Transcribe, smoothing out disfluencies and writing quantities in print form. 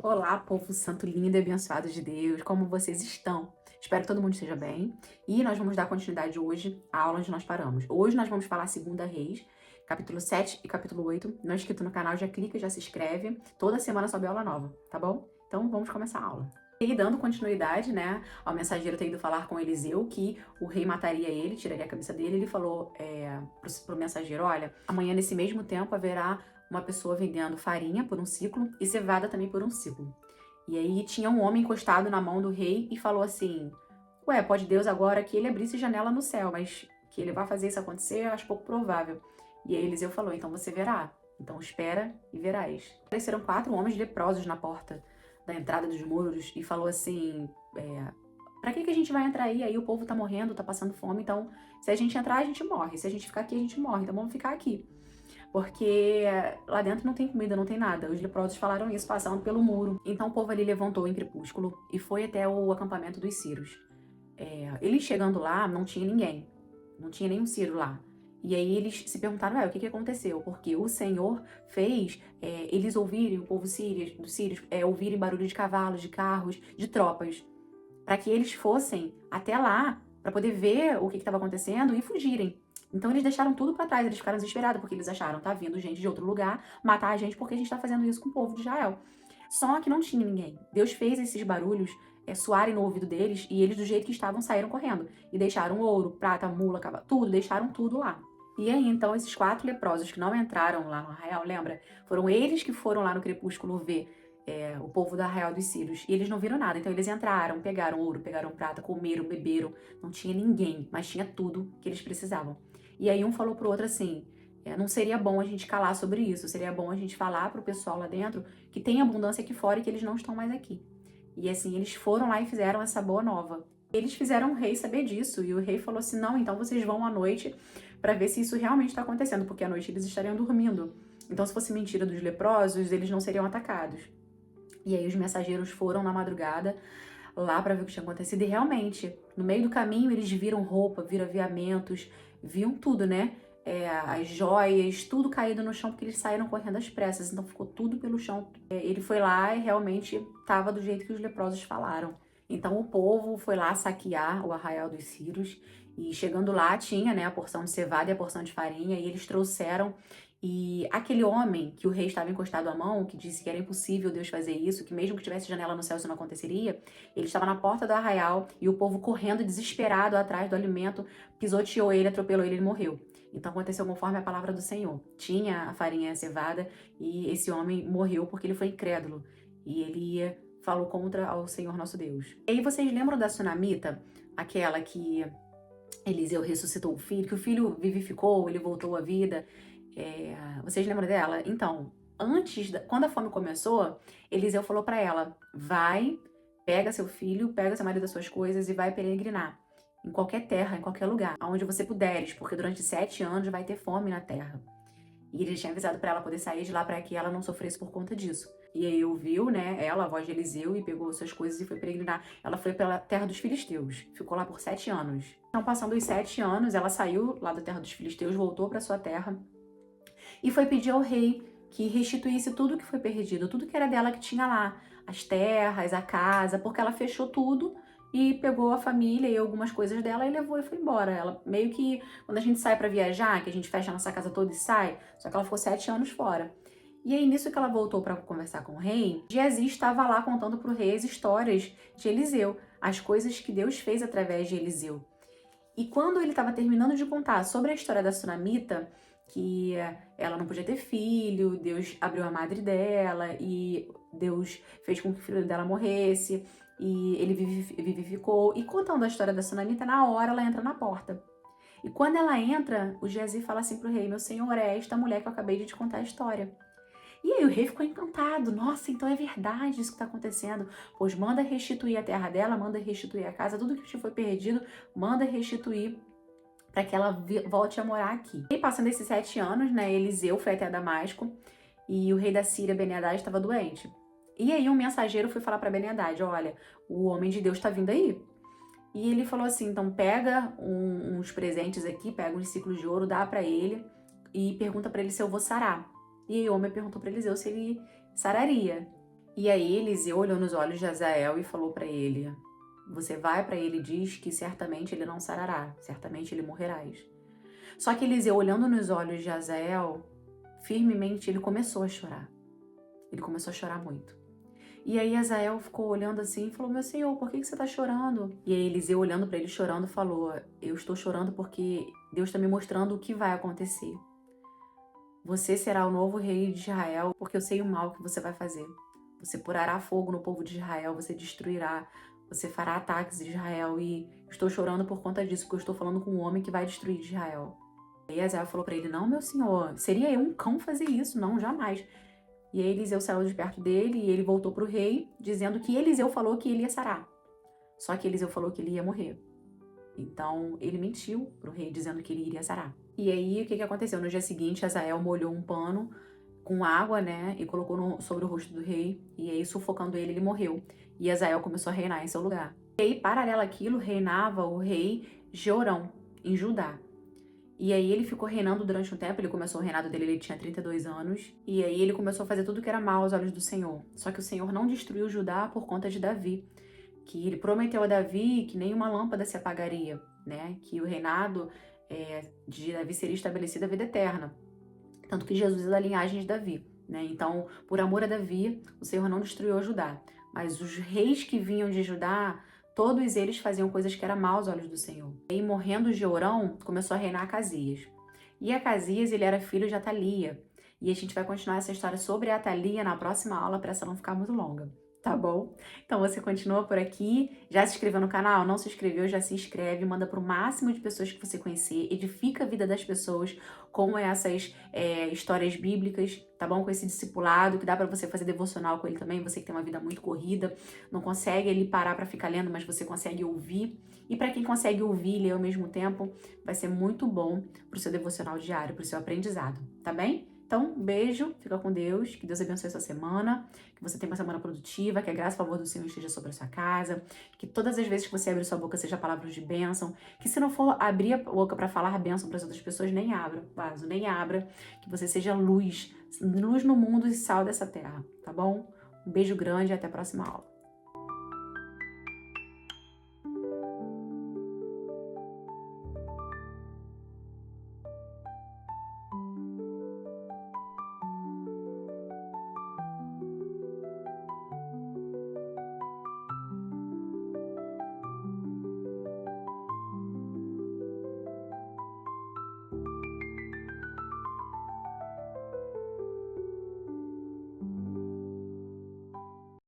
Olá, povo santo lindo e abençoado de Deus, como vocês estão? Espero que todo mundo esteja bem. E nós vamos dar continuidade hoje à aula onde nós paramos. Hoje nós vamos falar 2 Reis, capítulo 7 e capítulo 8. Não é inscrito no canal, já clica, já se inscreve. Toda semana sobe aula nova, tá bom? Então vamos começar a aula. E dando continuidade, né, ao mensageiro ter ido falar com Eliseu que o rei mataria ele, tiraria a cabeça dele, ele falou pro mensageiro, olha, amanhã nesse mesmo tempo haverá uma pessoa vendendo farinha por um ciclo e cevada também por um ciclo. E aí tinha um homem encostado na mão do rei e falou assim, ué, pode Deus agora que ele abrisse janela no céu, mas que ele vai fazer isso acontecer, eu acho pouco provável. E aí Eliseu falou, então você verá. Então espera e verás. Apareceram 4 homens leprosos na porta da entrada dos muros e falou assim, pra que a gente vai entrar aí? Aí o povo tá morrendo, tá passando fome, então se a gente entrar a gente morre, se a gente ficar aqui a gente morre, então vamos ficar aqui. Porque lá dentro não tem comida, não tem nada. Os leprosos falaram isso passando pelo muro. Então o povo ali levantou em crepúsculo e foi até o acampamento dos Círios. Eles chegando lá, não tinha ninguém. Não tinha nenhum Ciro lá. E aí eles se perguntaram, o que aconteceu? Porque o Senhor fez eles ouvirem, o povo dos Sírios, ouvirem barulho de cavalos, de carros, de tropas, para que eles fossem até lá, para poder ver o que estava acontecendo e fugirem. Então eles deixaram tudo para trás, eles ficaram desesperados, porque eles acharam, tá vindo gente de outro lugar matar a gente porque a gente tá fazendo isso com o povo de Israel. Só que não tinha ninguém. Deus fez esses barulhos soarem no ouvido deles e eles, do jeito que estavam, saíram correndo. E deixaram ouro, prata, mula, cavalo, tudo, deixaram tudo lá. E aí, então, esses 4 leprosos que não entraram lá no arraial, lembra? Foram eles que foram lá no crepúsculo ver o povo do arraial dos Círios. E eles não viram nada. Então, eles entraram, pegaram ouro, pegaram prata, comeram, beberam. Não tinha ninguém, mas tinha tudo que eles precisavam. E aí, um falou pro outro assim, não seria bom a gente calar sobre isso. Seria bom a gente falar pro pessoal lá dentro que tem abundância aqui fora e que eles não estão mais aqui. E assim, eles foram lá e fizeram essa boa nova. Eles fizeram o rei saber disso, e o rei falou assim, não, então vocês vão à noite para ver se isso realmente está acontecendo, porque à noite eles estariam dormindo. Então, se fosse mentira dos leprosos, eles não seriam atacados. E aí os mensageiros foram na madrugada lá para ver o que tinha acontecido, e realmente, no meio do caminho, eles viram roupa, viram aviamentos, viam tudo, né? As joias, tudo caído no chão, porque eles saíram correndo às pressas, então ficou tudo pelo chão. Ele foi lá e realmente estava do jeito que os leprosos falaram. Então o povo foi lá saquear o arraial dos Círios, e chegando lá tinha, né, a porção de cevada e a porção de farinha, e eles trouxeram. E aquele homem que o rei estava encostado à mão, que disse que era impossível Deus fazer isso, que mesmo que tivesse janela no céu isso não aconteceria, ele estava na porta do arraial e o povo correndo desesperado atrás do alimento, pisoteou ele, atropelou ele e ele morreu. Então aconteceu conforme a palavra do Senhor. Tinha a farinha cevada e esse homem morreu porque ele foi incrédulo. E ele falou contra ao Senhor nosso Deus. E aí vocês lembram da Sunamita? Aquela que Eliseu ressuscitou o filho, que o filho vivificou, ele voltou à vida. Vocês lembram dela? Então, quando a fome começou, Eliseu falou para ela, vai, pega seu filho, pega seu marido das suas coisas e vai peregrinar em qualquer terra, em qualquer lugar, aonde você puderes, porque durante 7 anos vai ter fome na terra. E ele tinha avisado para ela poder sair de lá para que ela não sofresse por conta disso. E aí ouviu, né, ela, a voz de Eliseu, e pegou suas coisas e foi peregrinar. Ela foi pela terra dos filisteus, ficou lá por 7 anos. Então, passando os 7 anos, ela saiu lá da terra dos filisteus, voltou para sua terra e foi pedir ao rei que restituísse tudo que foi perdido, tudo que era dela que tinha lá, as terras, a casa, porque ela fechou tudo e pegou a família e algumas coisas dela e levou e foi embora. Ela meio que, quando a gente sai pra viajar, que a gente fecha a nossa casa toda e sai, só que ela ficou 7 anos fora. E aí, nisso que ela voltou para conversar com o rei, Geazi estava lá contando pro rei as histórias de Eliseu, as coisas que Deus fez através de Eliseu. E quando ele estava terminando de contar sobre a história da Sunamita, que ela não podia ter filho, Deus abriu a madre dela e Deus fez com que o filho dela morresse e ele vivificou. E contando a história da Sunamita, na hora ela entra na porta. E quando ela entra, o Geazi fala assim pro rei, meu senhor, é esta mulher que eu acabei de te contar a história. E aí o rei ficou encantado. Nossa, então é verdade isso que está acontecendo. Pois manda restituir a terra dela, manda restituir a casa, tudo que te foi perdido, manda restituir para que ela volte a morar aqui. E passando esses 7 anos, né, Eliseu foi até Damasco e o rei da Síria, Ben-Hadad, estava doente. E aí um mensageiro foi falar para Ben-Hadad, olha, o homem de Deus está vindo aí. E ele falou assim, então pega uns presentes aqui, pega uns ciclos de ouro, dá para ele e pergunta para ele se eu vou sarar. E aí o homem perguntou para Eliseu se ele sararia. E aí Eliseu olhou nos olhos de Azael e falou para ele: você vai para ele e diz que certamente ele não sarará, certamente ele morrerás. Só que Eliseu, olhando nos olhos de Azael, firmemente ele começou a chorar. Ele começou a chorar muito. E aí Azael ficou olhando assim e falou: meu senhor, por que você está chorando? E aí Eliseu, olhando para ele chorando, falou: eu estou chorando porque Deus está me mostrando o que vai acontecer. Você será o novo rei de Israel, porque eu sei o mal que você vai fazer. Você porará fogo no povo de Israel, você destruirá, você fará ataques em Israel, e estou chorando por conta disso, porque eu estou falando com um homem que vai destruir Israel. E Azael falou para ele: não, meu senhor, seria eu um cão fazer isso? Não, jamais. E aí Eliseu saiu de perto dele e ele voltou para o rei, dizendo que Eliseu falou que ele ia sarar. Só que Eliseu falou que ele ia morrer. Então ele mentiu para o rei, dizendo que ele iria sarar. E aí o que aconteceu? No dia seguinte, Azael molhou um pano com água, né, e colocou sobre o rosto do rei, e aí sufocando ele, ele morreu. E Azael começou a reinar em seu lugar. E aí, paralelo àquilo, reinava o rei Jeorão, em Judá. E aí ele ficou reinando durante um tempo, ele começou o reinado dele, ele tinha 32 anos, e aí ele começou a fazer tudo que era mal aos olhos do Senhor. Só que o Senhor não destruiu Judá por conta de Davi, que ele prometeu a Davi que nenhuma lâmpada se apagaria, né, que o reinado de Davi seria estabelecido a vida eterna. Tanto que Jesus é da linhagem de Davi, né? Então, por amor a Davi, o Senhor não destruiu Judá. Mas os reis que vinham de Judá, todos eles faziam coisas que eram maus aos olhos do Senhor. E morrendo Jeorão, começou a reinar Acasias. E Acasias, ele era filho de Atalia. E a gente vai continuar essa história sobre a Atalia na próxima aula, para essa não ficar muito longa. Tá bom? Então você continua por aqui. Já se inscreveu no canal? Não se inscreveu? Já se inscreve. Manda para o máximo de pessoas que você conhecer. Edifica a vida das pessoas com essas histórias bíblicas, tá bom? Com esse discipulado, que dá para você fazer devocional com ele também. Você que tem uma vida muito corrida, não consegue ele parar para ficar lendo, mas você consegue ouvir. E para quem consegue ouvir e ler ao mesmo tempo, vai ser muito bom pro seu devocional diário, pro seu aprendizado, tá bem? Então, um beijo, fica com Deus, que Deus abençoe a sua semana, que você tenha uma semana produtiva, que a graça e o favor do Senhor esteja sobre a sua casa, que todas as vezes que você abrir sua boca seja palavras de bênção, que se não for abrir a boca para falar bênção para as outras pessoas, nem abra, vaso, nem abra, que você seja luz no mundo e sal dessa terra, tá bom? Um beijo grande e até a próxima aula.